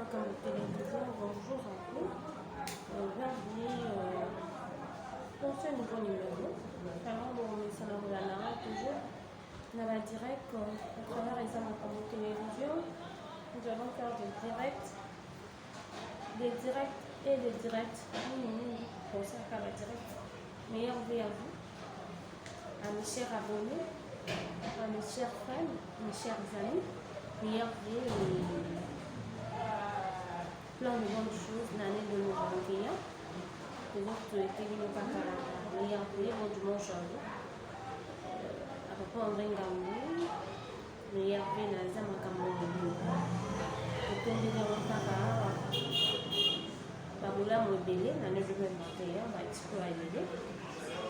makambo télévision bonjour à vous. Bienvenue pour ce nouveau numéro. Vraiment, ça nous regarde toujours dans la direct à travers les makambo télévision. Nous allons faire des directs et des directs. Pour ça, faire la direct. Meilleure vie à vous, à mes chers abonnés, à mes chers fans, mes chers amis. Meilleure vie et plein de bonnes choses, l'année 2021. Les autres étaient venus par la meilleure vie, bon dimanche à vous. À peu près en Bengamou, meilleure vie dans les Amakamou. Et comme nous avons par Baboula Mobélé, l'année 2021, on va explorer.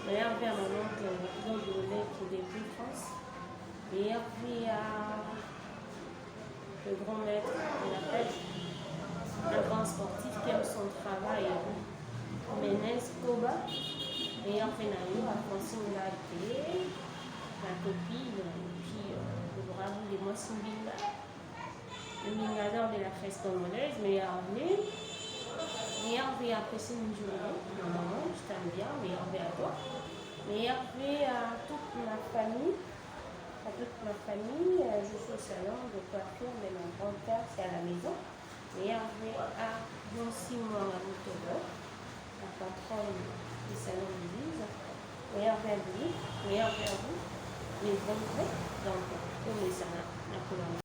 Meilleure vie à mon oncle, qui est depuis France. Meilleure vie à le grand maître de la pêche, un grand sportif qui aime son travail, Ménez Koba, meilleur pénaliste à Francine Laté, la copine, et puis le bravo de moi Simbinga, le mingador de la fête congolaise, meilleur vie à Pressine Journée, maman, je t'aime bien, meilleur vie à toi, meilleur vie à toute ma famille. À toute ma famille, je suis au salon de coiffure de mon grand-père, c'est à la maison. Meilleur vie à Bon-Simon à Moutoro, la patronne du salon de l'église. Meilleur vie à lui, meilleur vie à vous, les bons vrais, donc pour les salons, la couleur.